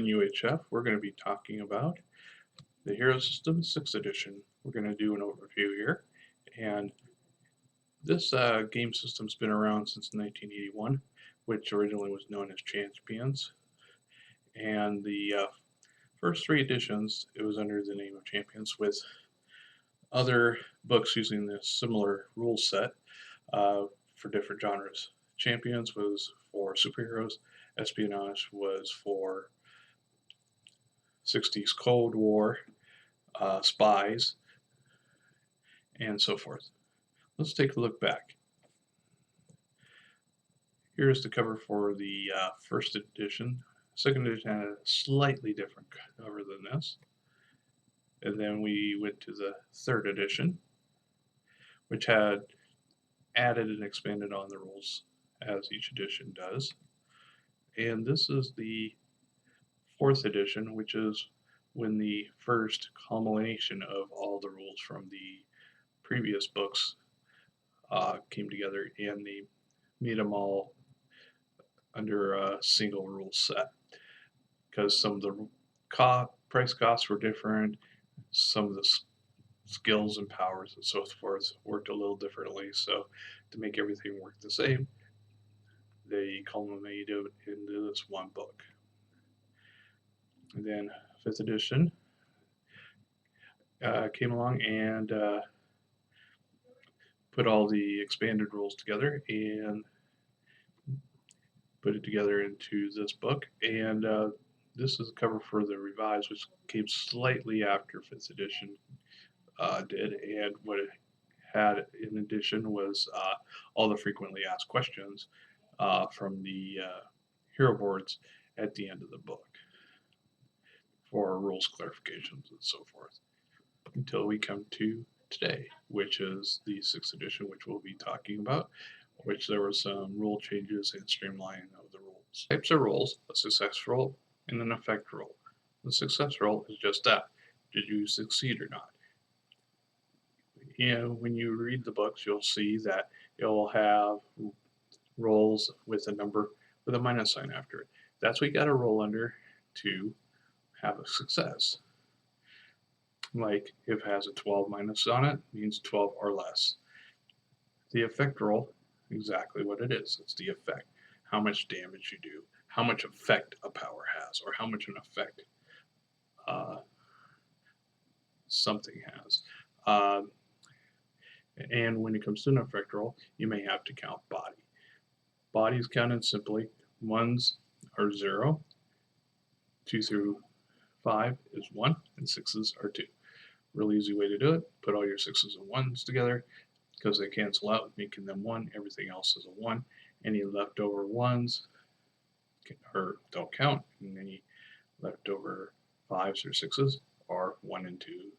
on UHF, we're going to be talking about the Hero System 6th edition. We're going to do an overview here. And this game system's been around since 1981, which originally was known as Champions. And the first three editions, it was under the name of Champions, with other books using this similar rule set for different genres. Champions was for superheroes, Espionage was for 60s Cold War, spies, and so forth. Let's take a look back. Here's the cover for the first edition. Second edition had a slightly different cover than this. And then we went to the third edition, which had added and expanded on the rules as each edition does. And this is the fourth edition, which is when the first culmination of all the rules from the previous books came together, and they made them all under a single rule set, because some of the price costs were different, some of the skills and powers and so forth worked a little differently. So to make everything work the same, they culminated into this one book. And then fifth edition came along and put all the expanded rules together and put it together into this book. And this is the cover for the revised, which came slightly after 5th edition did. And what it had in addition was all the frequently asked questions from the hero boards at the end of the book for rules clarifications and so forth, until we come to today, which is the 6th edition, which we'll be talking about, which there were some rule changes and streamlining of the rules. Types of roles: a success roll and an effect roll. The success roll is just that. Did you succeed or not? When you read the books, you'll see that it'll have rolls with a number with a minus sign after it. That's what you got to roll under to have a success. Like if it has a 12 minus on it, means 12 or less. The effect roll, exactly what it is. It's the effect. How much damage you do, how much effect a power has, or how much an effect something has. And when it comes to an effect roll, you may have to count body. Body is counted simply. Ones are 0, 2 through 5 is 1, and 6s are 2. Really easy way to do it. Put all your 6s and 1s together, because they cancel out, making them 1. Everything else is a 1. Any leftover 1s don't count, and any leftover 5s or 6s are 1 and 2.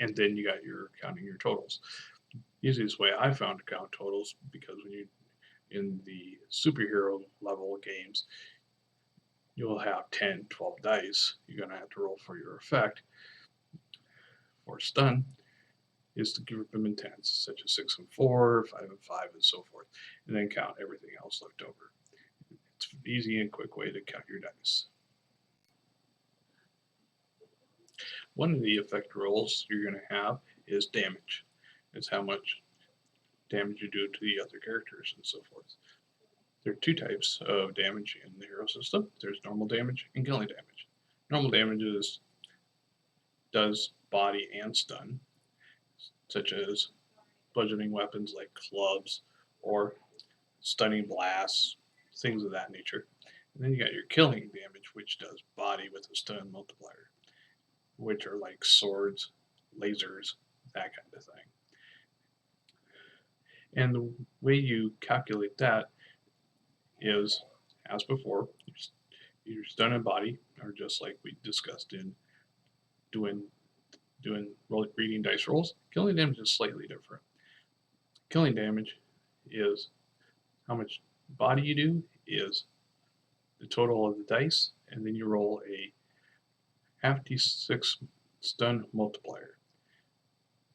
And then you got your counting your totals. Easiest way I found to count totals, because when you in the superhero level games, you'll have 10, 12 dice. You're going to have to roll for your effect. For stun, is to group them in tens, such as 6 and 4, 5 and 5, and so forth, and then count everything else left over. It's an easy and quick way to count your dice. One of the effect rolls you're going to have is damage. It's how much damage you do to the other characters and so forth. There are two types of damage in the hero system. There's normal damage and killing damage. Normal damage does body and stun, such as bludgeoning weapons like clubs or stunning blasts, things of that nature. And then you got your killing damage, which does body with a stun multiplier, which are like swords, lasers, that kind of thing. And the way you calculate that is, as before, your stun and body are just like we discussed in doing reading dice rolls. Killing damage is slightly different. Killing damage is how much body you do, is the total of the dice, and then you roll a half d6 stun multiplier.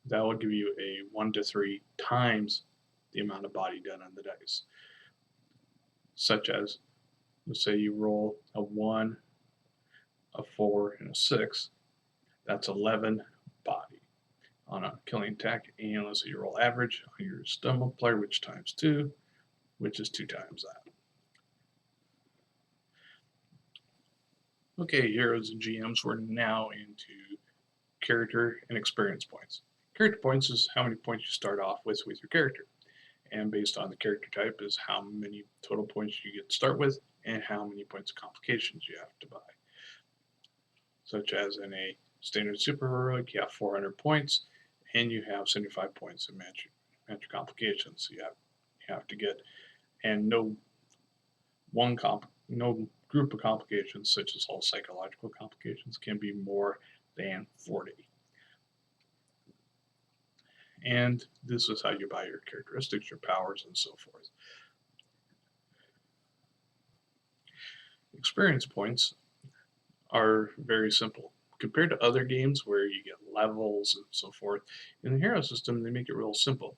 That will give you a 1 to 3 times the amount of body done on the dice, such as let's say you roll a 1, a 4, and a 6. That's 11 body on a killing attack. And let's say you roll average on your stun multiplier, which times 2, which is 2 times that. Okay, heroes and GMs, we're now into character and experience points. Character points is how many points you start off with your character. And based on the character type is how many total points you get to start with and how many points of complications you have to buy. Such as in a standard super heroic, you have 400 points and you have 75 points of magic complications. So you have to get, and no group of complications, such as all psychological complications, can be more than 40. And this is how you buy your characteristics, your powers, and so forth. Experience points are very simple. Compared to other games where you get levels and so forth, in the hero system, they make it real simple.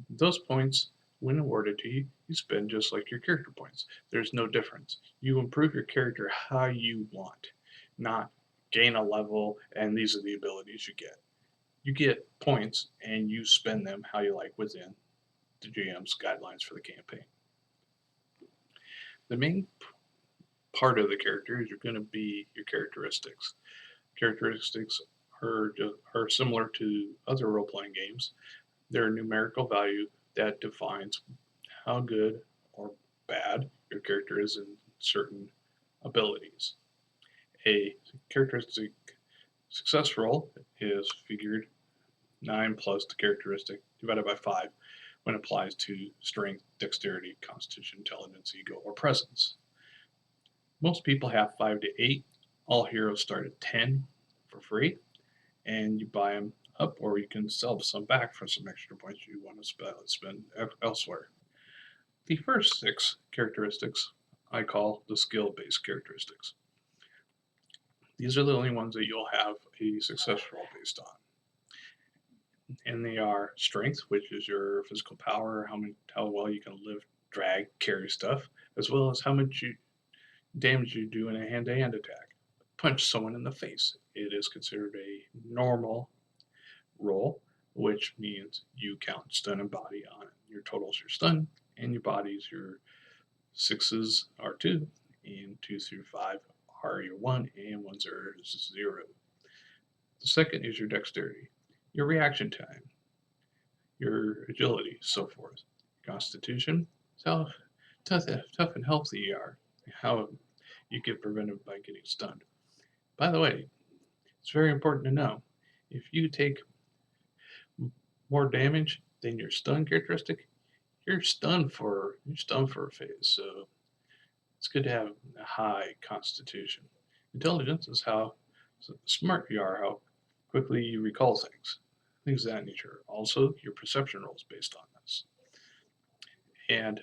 Those points, when awarded to you, you spend just like your character points. There's no difference. You improve your character how you want, not gain a level and these are the abilities you get. You get points and you spend them how you like within the GM's guidelines for the campaign. The main part of the character is going to be your characteristics. Characteristics are similar to other role-playing games. They're a numerical value that defines how good or bad your character is in certain abilities. A characteristic success roll is figured 9 plus the characteristic divided by 5 when it applies to strength, dexterity, constitution, intelligence, ego, or presence. Most people have 5 to 8. All heroes start at 10 for free, and you buy them up, or you can sell some back for some extra points you want to spend elsewhere. The first 6 characteristics I call the skill-based characteristics. These are the only ones that you'll have a success roll based on. And they are strength, which is your physical power, how well you can lift, drag, carry stuff, as well as how much damage you do in a hand-to-hand attack. Punch someone in the face. It is considered a normal roll, which means you count stun and body on it. Your total's your stun, and your body's your 6s are 2, and 2 through 5 are your 1, and 1s are 0. The second is your dexterity, your reaction time, your agility, so forth. Constitution, how tough and healthy you are, how you get prevented by getting stunned. By the way, it's very important to know, if you take more damage than your stun characteristic, you're stunned for a phase. So it's good to have a high constitution. Intelligence is how smart you are, how quickly you recall things of that nature. Also, your perception rolls based on this. And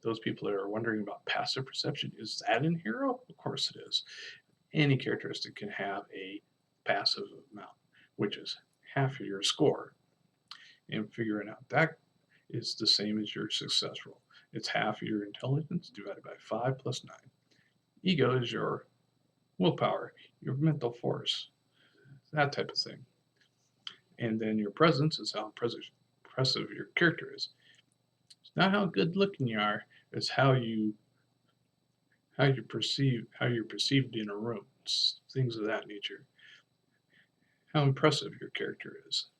those people that are wondering about passive perception, is that in Hero? Of course it is. Any characteristic can have a passive amount, which is half of your score. And figuring out that is the same as your success roll. It's half of your intelligence divided by 5 plus 9. Ego is your willpower, your mental force, that type of thing. And then your presence is how impressive your character is. It's not how good looking you are, it's how you're perceived in a room, things of that nature. How impressive your character is.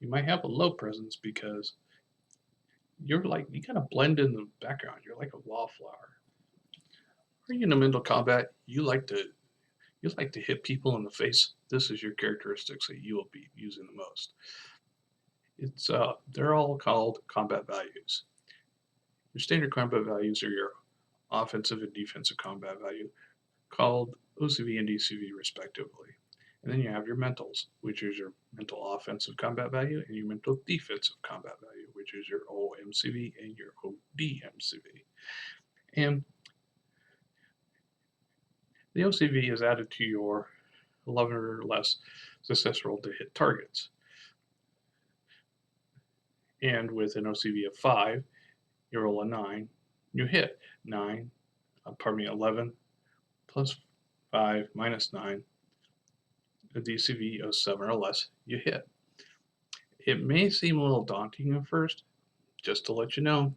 You might have a low presence because you kind of blend in the background. You're like a wallflower. Are you in a mental combat? You like to hit people in the face. This is your characteristics that you will be using the most. They're all called combat values. Your standard combat values are your offensive and defensive combat value, called OCV and DCV respectively. And then you have your mentals, which is your mental offensive combat value, and your mental defensive combat value, which is your OMCV and your ODMCV. And the OCV is added to your 11 or less success roll to hit targets. And with an OCV of 5, you roll a 9, you hit 11 plus 5 minus 9, a DCV of 7 or less, you hit. It may seem a little daunting at first, just to let you know,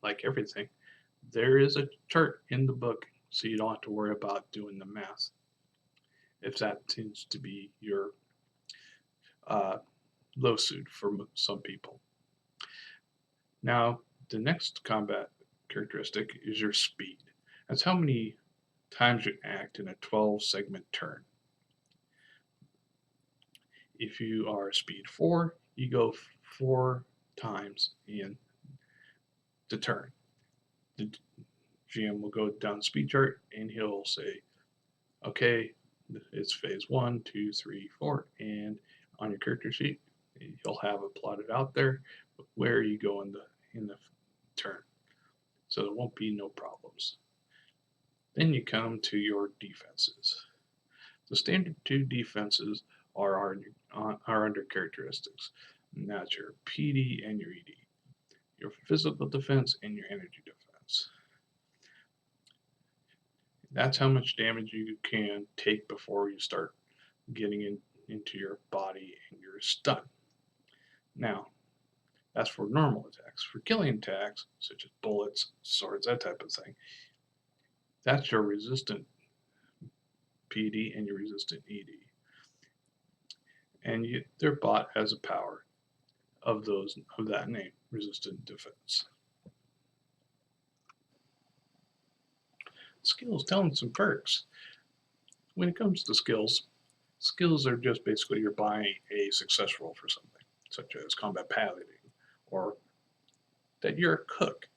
like everything, there is a chart in the book so you don't have to worry about doing the math if that tends to be your uh, low suit for some people. Now, the next combat characteristic is your speed. That's how many times you act in a 12 segment turn. If you are speed 4, you go 4 times in the turn. The GM will go down the speed chart and he'll say, okay, it's phase 1, 2, 3, 4, and on your character sheet, you'll have it plotted out there where you go in the turn. So there won't be no problems. Then you come to your defenses. The standard 2 defenses are under characteristics. And that's your PD and your ED. Your physical defense and your energy defense. That's how much damage you can take before you start getting into your body and you're stunned. Now, that's for normal attacks. For killing attacks, such as bullets, swords, that type of thing, that's your resistant PD and your resistant ED. And they're bought as a power of that name, resistant defense. Skills, talents, and perks. When it comes to skills are just basically you're buying a success roll for something, such as combat piloting, or that you're a cook.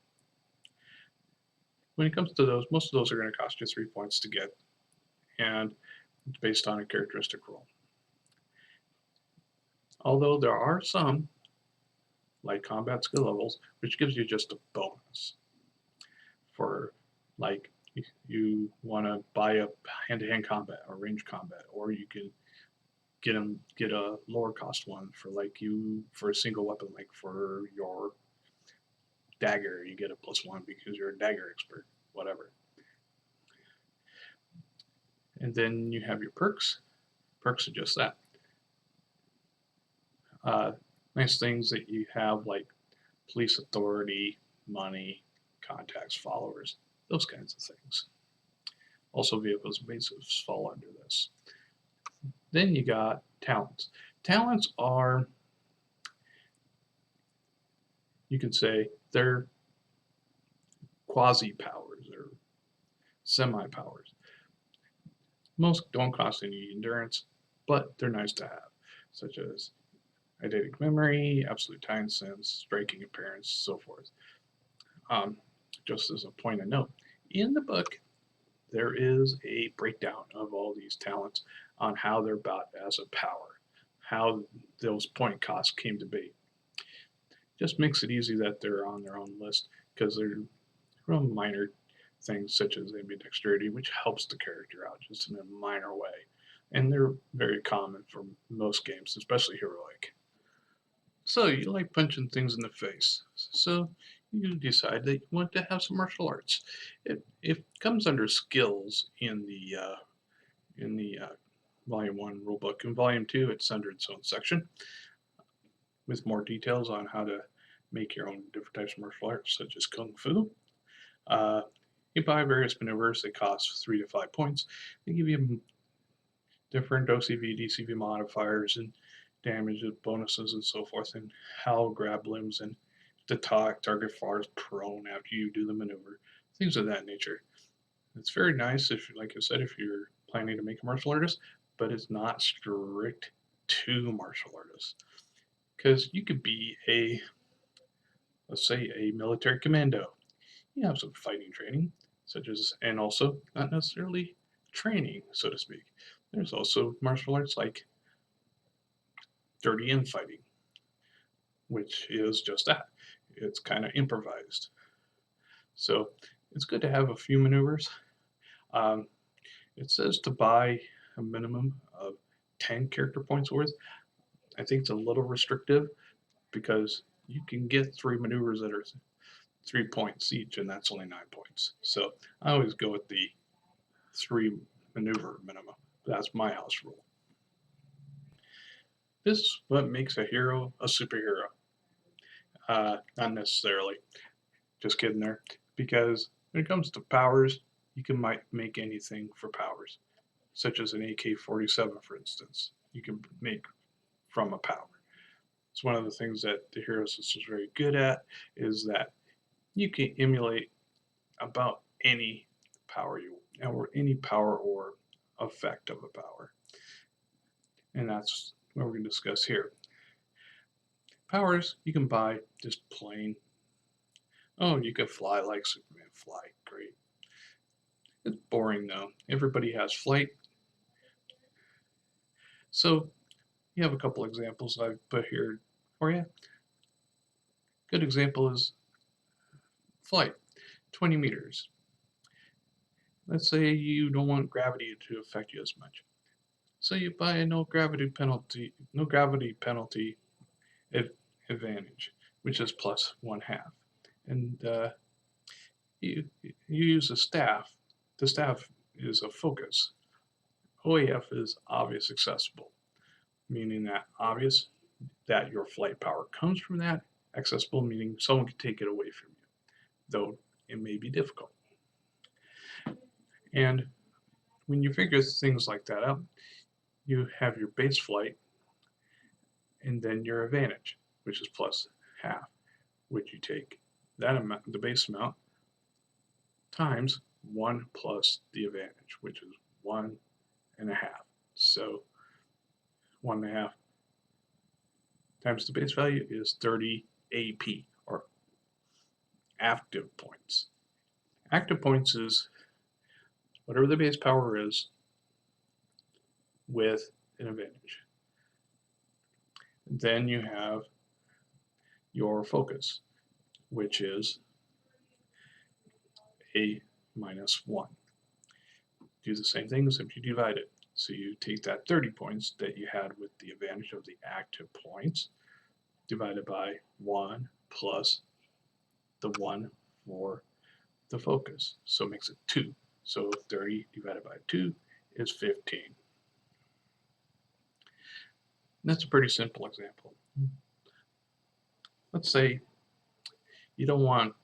When it comes to those, most of those are going to cost you 3 points to get, and it's based on a characteristic roll. Although there are some, like combat skill levels, which gives you just a bonus. For, like, you want to buy a hand-to-hand combat or range combat, or you can get a lower cost one for a single weapon, like for your dagger, you get a +1 because you're a dagger expert, whatever. And then you have your perks. Perks are just that. Nice things that you have, like police authority, money, contacts, followers, those kinds of things. Also, vehicles and bases fall under this. Then you got talents. Talents are, you can say, they're quasi-powers or semi-powers. Most don't cost any endurance, but they're nice to have, such as eidetic memory, absolute time sense, striking appearance, so forth. Just as a point of note, in the book, there is a breakdown of all these talents on how they're bought as a power, how those point costs came to be. Just makes it easy that they're on their own list because they're real minor things such as ambidexterity, which helps the character out just in a minor way. And they're very common for most games, especially heroic. So you like punching things in the face. So you decide that you want to have some martial arts. It comes under skills in the Volume 1 rulebook. In Volume 2, it's under its own section with more details on how to make your own different types of martial arts, such as Kung Fu. You buy various maneuvers that cost 3 to 5 points. They give you different OCV, DCV modifiers, and damage bonuses and so forth, and how to grab limbs and to target far prone after you do the maneuver, things of that nature. It's very nice if, like I said, if you're planning to make a martial artist, but it's not strict to martial artists. Because you could be let's say, a military commando. You have some fighting training, and also not necessarily training, so to speak. There's also martial arts like dirty infighting, which is just that. It's kind of improvised. So it's good to have a few maneuvers. It says to buy a minimum of 10 character points worth. I think it's a little restrictive because you can get 3 maneuvers that are 3 points each, and that's only 9 points. So I always go with the 3 maneuver minimum. That's my house rule. This is what makes a hero a superhero. Not necessarily. Just kidding there. Because when it comes to powers, you can make anything for powers, such as an AK-47, for instance. You can make from a power. It's one of the things that the Hero System is very good at, is that you can emulate about any power or any power or effect of a power. And that's what we're going to discuss here. Powers you can buy just plain. Oh, you could fly like Superman. Fly, great. It's boring though. Everybody has flight. So you have a couple examples I've put here for you. Good example is flight, 20 meters. Let's say you don't want gravity to affect you as much. So you buy a no gravity penalty advantage, which is plus 1/2. And you use a staff. The staff is a focus. OAF is obvious accessible, meaning that obvious that your flight power comes from that, accessible meaning someone can take it away from you, though it may be difficult. And when you figure things like that out, you have your base flight and then your advantage, which is plus 1/2, which you take that amount, the base amount, times 1 plus the advantage, which is 1.5. So 1.5 times the base value is 30 AP, or active points. Active points is whatever the base power is with an advantage. Then you have your focus, which is a -1. Do the same thing except you divide it. So you take that 30 points that you had with the advantage of the active points, divided by 1 plus the 1 for the focus. So it makes it 2. So 30 divided by 2 is 15. And that's a pretty simple example. Let's say you don't want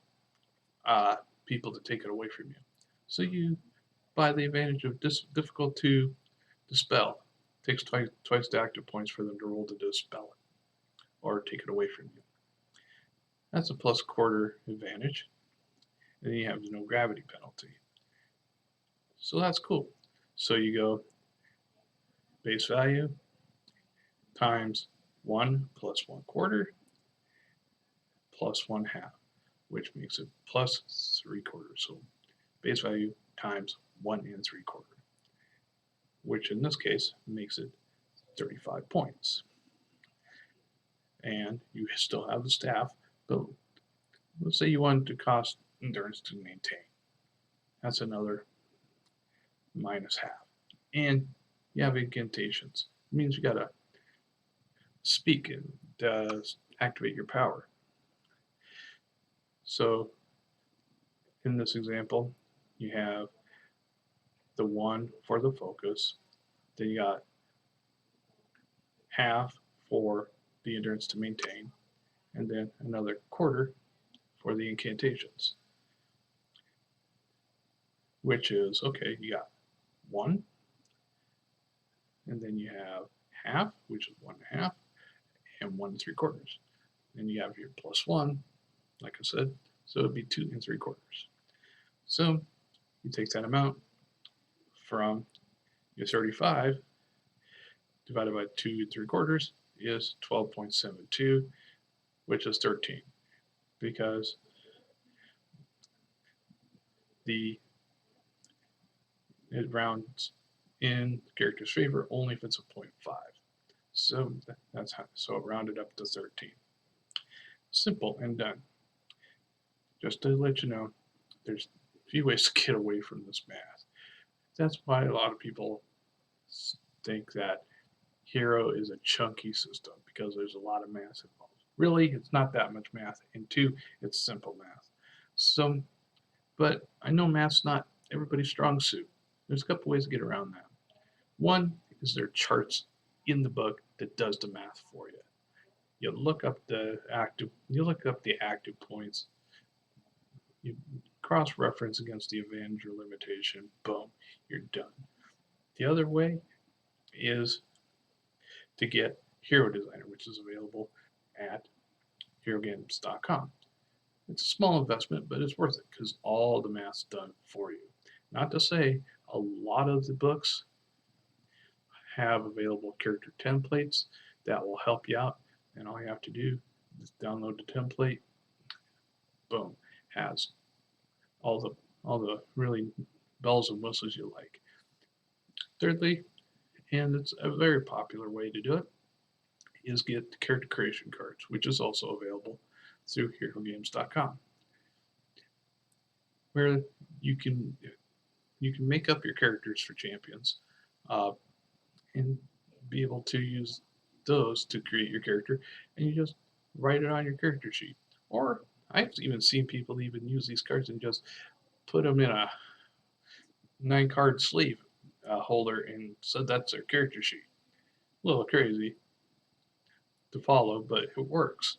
people to take it away from you. So you buy the advantage of difficult to dispel. It takes twice the active points for them to roll to dispel it or take it away from you. That's a plus 1/4 advantage. And you have no gravity penalty. So that's cool. So you go base value times 1 plus 1/4 plus 1/2, which makes it plus 3/4. So base value times 1 3/4, which in this case makes it 35 points. And you still have the staff, but let's say you wanted to cost endurance to maintain. That's another -1/2. And you have incantations. It means you gotta speak and activate your power. So in this example, you have the 1 for the focus, then you got 1/2 for the endurance to maintain, and then another 1/4 for the incantations, which is, okay, you got 1, and then you have 1/2, which is 1.5, and 1 3/4. Then you have your plus 1, like I said, so it'd be 2 3/4. So you take that amount from your 35 divided by 2 3/4 is 12.72, which is 13, because it rounds in the character's favor only if it's a 0.5. So that's how, so it rounded up to 13. Simple and done. Just to let you know, there's a few ways to get away from this math. That's why a lot of people think that Hero is a chunky system, because there's a lot of math involved. Really, it's not that much math, and 2, it's simple math. So, but I know math's not everybody's strong suit. There's a couple ways to get around that. One is there are charts in the book that does the math for you. You look up the active points, you cross-reference against the advantage or limitation, boom, you're done. The other way is to get Hero Designer, which is available at HeroGames.com. It's a small investment, but it's worth it because all the math's done for you. Not to say a lot of the books have available character templates that will help you out, and all you have to do is download the template. Boom, has all the really bells and whistles you like. Thirdly, and it's a very popular way to do it, is get the character creation cards, which is also available through HeroGames.com, where you can make up your characters for champions, uh, and be able to use those to create your character, and you just write it on your character sheet. Or I've even seen people even use these cards and just put them in a 9-card sleeve holder, and so that's their character sheet. A little crazy to follow, but it works.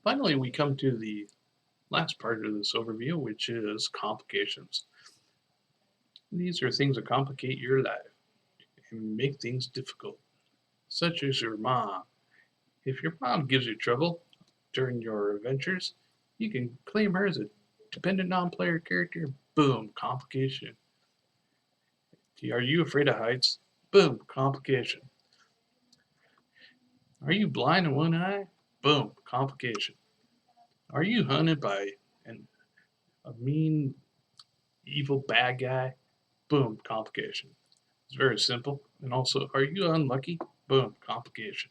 Finally, we come to the last part of this overview, which is complications. These are things that complicate your life and make things difficult, such as your mom. If your mom gives you trouble during your adventures, you can claim her as a dependent non-player character. Boom, complication. Are you afraid of heights? Boom, complication. Are you blind in one eye? Boom, complication. Are you hunted by a mean, evil bad guy? Boom, complication. It's very simple. And also, are you unlucky? Boom, complication.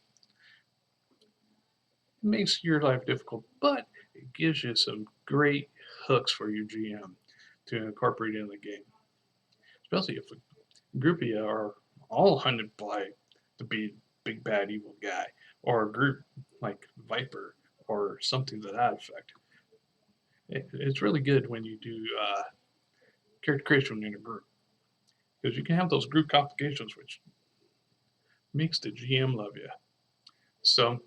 It makes your life difficult, but it gives you some great hooks for your GM to incorporate in the game. Especially if a group of you are all hunted by the big bad evil guy, or a group like Viper, or something to that effect. It's really good when you do character creation in a group, because you can have those group complications, which makes the GM love you. So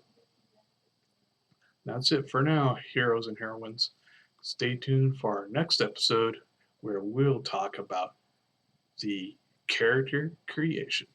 that's it for now, heroes and heroines. Stay tuned for our next episode where we'll talk about the character creation.